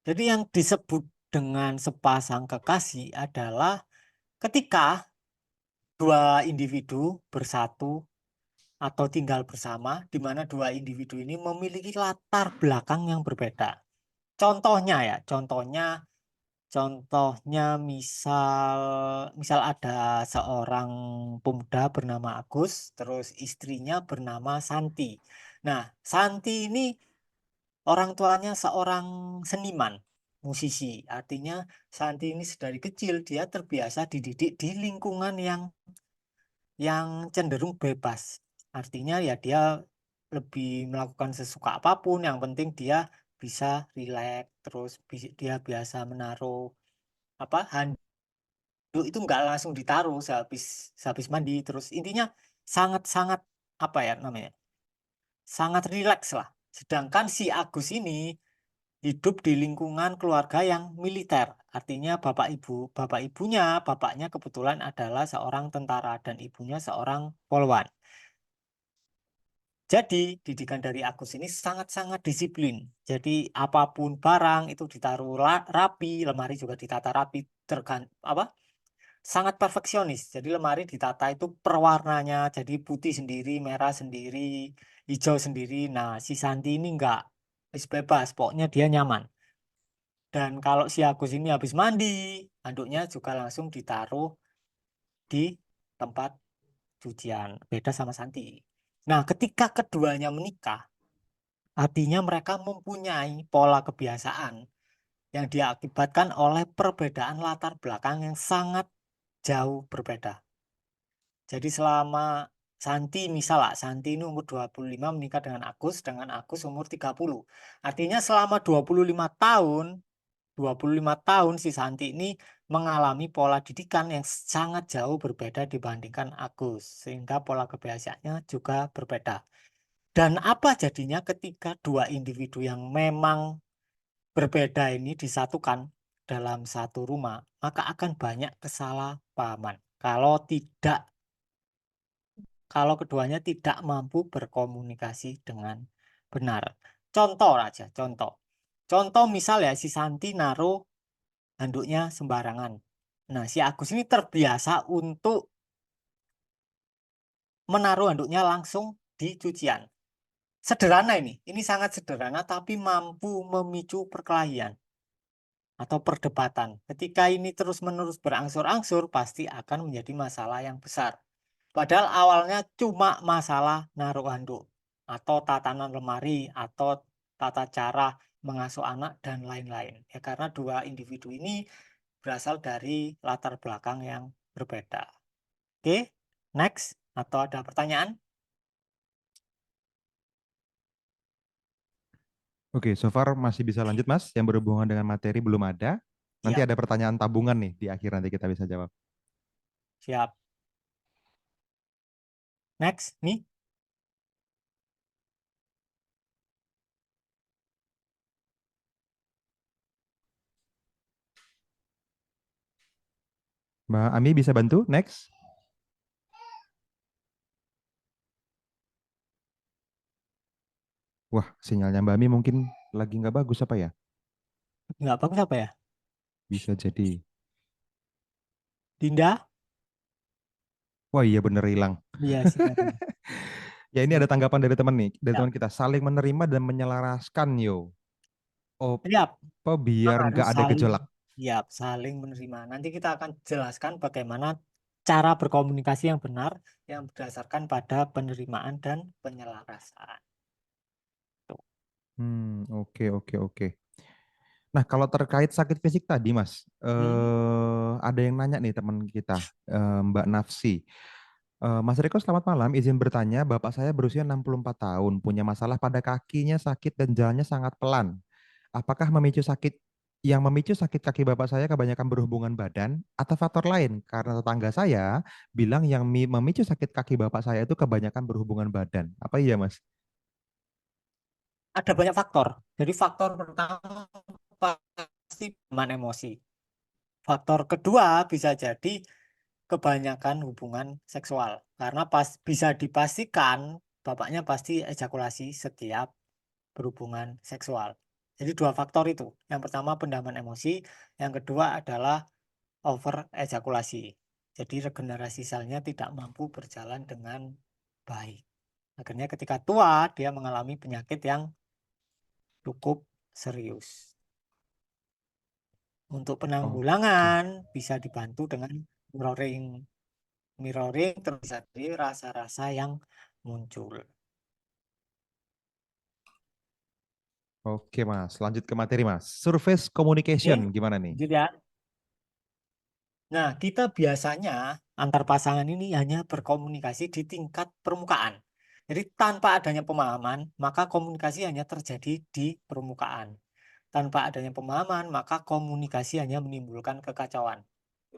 Jadi yang disebut dengan sepasang kekasih adalah ketika dua individu bersatu atau tinggal bersama, di mana dua individu ini memiliki latar belakang yang berbeda. Contohnya ya, contohnya misal misal ada seorang pemuda bernama Agus, terus istrinya bernama Santi. Nah, Santi ini orang tuanya seorang seniman, musisi. Artinya Santi ini dari kecil dia terbiasa dididik di lingkungan yang cenderung bebas. Artinya ya dia lebih melakukan sesuka apapun, yang penting dia bisa rileks, terus dia biasa menaruh apa itu nggak langsung ditaruh sehabis sehabis mandi, terus intinya sangat-sangat apa ya namanya, sangat rileks lah. Sedangkan si Agus ini hidup di lingkungan keluarga yang militer. Artinya bapak ibunya, bapaknya kebetulan adalah seorang tentara dan ibunya seorang polwan. Jadi didikan dari Agus ini sangat-sangat disiplin. Jadi apapun barang itu ditaruh rapi, lemari juga ditata rapi, apa sangat perfeksionis. Jadi lemari ditata itu per warnanya, jadi putih sendiri, merah sendiri, hijau sendiri. Nah, si Santi ini enggak, wis bebas, pokoknya dia nyaman. Dan kalau si Agus ini habis mandi, handuknya juga langsung ditaruh di tempat cucian. Beda sama Santi. Nah, ketika keduanya menikah, artinya mereka mempunyai pola kebiasaan yang diakibatkan oleh perbedaan latar belakang yang sangat jauh berbeda. Jadi selama Santi ini umur 25 menikah dengan Agus umur 30. Artinya selama 25 tahun si Santi ini mengalami pola didikan yang sangat jauh berbeda dibandingkan Agus. Sehingga pola kebiasaannya juga berbeda. Dan apa jadinya ketika dua individu yang memang berbeda ini disatukan dalam satu rumah, maka akan banyak kesalahpahaman. Kalau keduanya tidak mampu berkomunikasi dengan benar. Contoh aja, contoh. Contoh misal ya si Santi naruh handuknya sembarangan. Nah, si Agus ini terbiasa untuk menaruh handuknya langsung di cucian. Sederhana ini sangat sederhana tapi mampu memicu perkelahian atau perdebatan. Ketika ini terus-menerus berangsur-angsur, pasti akan menjadi masalah yang besar. Padahal awalnya cuma masalah naruh handuk, atau tatanan lemari, atau tata cara mengasuh anak, dan lain-lain. Ya, karena dua individu ini berasal dari latar belakang yang berbeda. Oke, next. Atau ada pertanyaan? Oke, so far masih bisa lanjut Mas. Yang berhubungan dengan materi belum ada. Nanti Siap, ada pertanyaan tabungan nih di akhir nanti kita bisa jawab. siap. Next, nih. Mbak Ami bisa bantu? Next. Wah, sinyalnya Mbak Ami mungkin lagi nggak bagus apa ya? Nggak bagus apa ya? Bisa jadi. Dinda? Wah iya bener hilang. Iya, silakan. Ya ini ada tanggapan dari teman nih, dari Siap, teman kita. Saling menerima dan menyelaraskan yo. Oh, siap. apa Memang biar harus nggak ada saling, gejolak. siap, saling menerima. Nanti kita akan jelaskan bagaimana cara berkomunikasi yang benar yang berdasarkan pada penerimaan dan penyelarasan. Tuh. Oke, oke, oke. Nah, kalau terkait sakit fisik tadi, Mas, Hmm. ada yang nanya nih teman kita, Mbak Nafsi. Mas Riko, selamat malam. Izin bertanya, Bapak saya berusia 64 tahun, punya masalah pada kakinya sakit dan jalannya sangat pelan. Apakah memicu sakit kaki Bapak saya kebanyakan berhubungan badan atau faktor lain? Karena tetangga saya bilang yang memicu sakit kaki Bapak saya itu kebanyakan berhubungan badan. Apa iya, Mas? Ada banyak faktor. Jadi faktor pertama pasti teman emosi. Faktor kedua bisa jadi kebanyakan hubungan seksual. Karena bisa dipastikan bapaknya pasti ejakulasi setiap berhubungan seksual. Jadi dua faktor itu. Yang pertama pendalaman emosi, yang kedua adalah over ejakulasi. Jadi regenerasi selnya tidak mampu berjalan dengan baik. Akhirnya ketika tua dia mengalami penyakit yang cukup serius. Untuk Oke. penanggulangan bisa dibantu dengan mirroring. Mirroring terus dari rasa-rasa yang muncul. Oke, Mas. Lanjut ke materi, Mas. Surface communication Nih, gimana nih? lanjut ya. Nah, kita biasanya antar pasangan ini hanya berkomunikasi di tingkat permukaan. Jadi tanpa adanya pemahaman, maka komunikasi hanya terjadi di permukaan. Tanpa adanya pemahaman, maka komunikasi hanya menimbulkan kekacauan.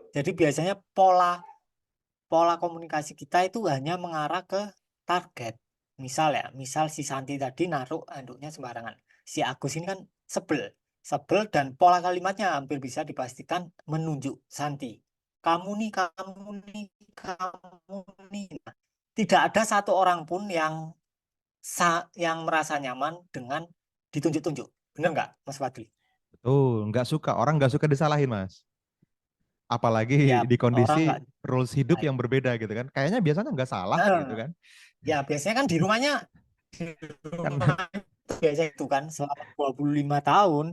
Jadi biasanya pola pola komunikasi kita itu hanya mengarah ke target. Misal ya, misal si Santi tadi naruh handuknya sembarangan. Si Agus ini kan sebel. Sebel dan pola kalimatnya hampir bisa dipastikan menunjuk Santi. Kamu nih, kamu nih, kamu nih. Nah, tidak ada satu orang pun yang merasa nyaman dengan ditunjuk-tunjuk. Benar nggak, Mas Fadli? Betul, nggak suka. Orang nggak suka disalahin, Mas. Apalagi Ya, di orang kondisi nggak. rules hidup yang berbeda gitu kan. Kayaknya biasanya nggak salah Heeh. gitu kan. Ya, biasanya kan di Kan rumah itu biasa itu kan selama 25 tahun,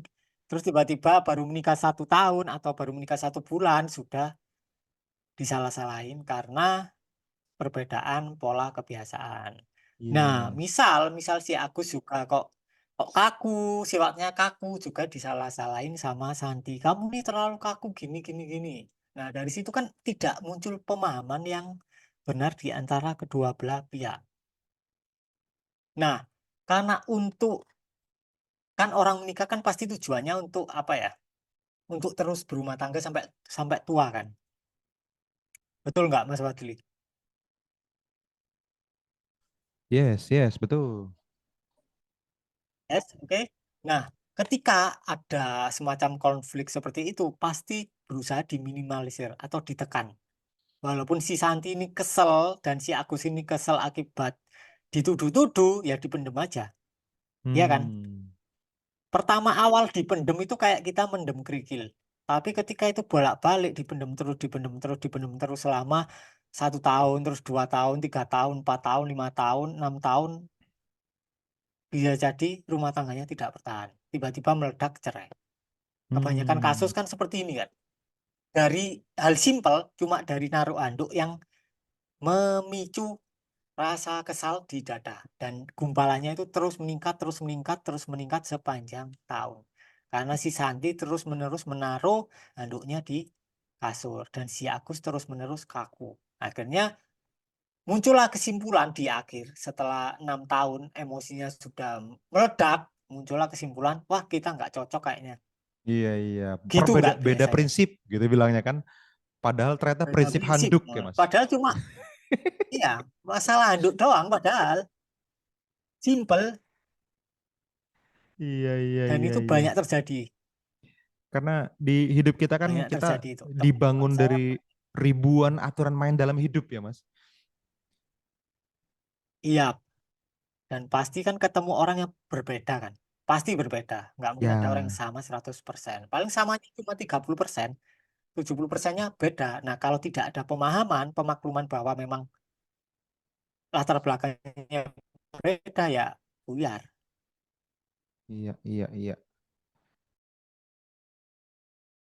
terus tiba-tiba baru menikah 1 tahun atau baru menikah 1 bulan sudah disalah-salahin karena perbedaan pola kebiasaan. iya, Nah, Mas. misal misal si Agus juga kok kok kaku, sifatnya kaku juga disalah-salahin sama Santi. Kamu nih terlalu kaku gini gini gini. Nah, dari situ kan tidak muncul pemahaman yang benar di antara kedua belah pihak. Nah, karena untuk kan orang menikah kan pasti tujuannya untuk apa ya? Untuk terus berumah tangga sampai sampai tua kan. Betul nggak Mas Fadli? Yes, yes, betul. Yes, oke. Nah, ketika ada semacam konflik seperti itu, pasti berusaha diminimalisir atau ditekan. Walaupun si Santi ini kesel dan si Agus ini kesel akibat dituduh-tuduh, ya dipendem aja. Ya kan? Hmm. Pertama awal dipendem itu kayak kita mendem kerikil. Tapi ketika itu bolak-balik dipendem terus selama 1 tahun, terus 2 tahun, 3 tahun, 4 tahun, 5 tahun, 6 tahun, bisa jadi rumah tangganya tidak bertahan. Tiba-tiba meledak cerai. Kebanyakan kasus Hmm. kan seperti ini kan. Dari hal simpel, cuma dari naruh anduk yang memicu rasa kesal di dada. Dan gumpalannya itu terus meningkat, terus meningkat, terus meningkat sepanjang tahun. Karena si Santi terus-menerus menaruh handuknya di kasur. Dan si Agus terus-menerus kaku. Akhirnya muncullah kesimpulan di akhir. Setelah 6 tahun emosinya sudah meledak, muncullah kesimpulan, wah kita nggak cocok kayaknya. Iya, iya. Gitu Perbeda nggak beda biasanya. prinsip gitu bilangnya kan. Padahal ternyata Beda prinsip prinsip. handuk ya, Nah, Mas. padahal cuma, iya, masalah handuk doang padahal. Simple. Iya, iya, Dan iya, itu iya. banyak terjadi. Karena di hidup kita kan Banyak kita terjadi itu. Teman dibangun saya, dari ribuan aturan main dalam hidup ya, Mas. iya. Dan pasti kan ketemu orang yang berbeda kan. Pasti berbeda. Nggak mungkin ada orang yang Ya, sama 100%. Paling samanya cuma 30%. 70%-nya beda. Nah, kalau tidak ada pemahaman, pemakluman bahwa memang latar belakangnya berbeda ya buyar. iya, iya, iya.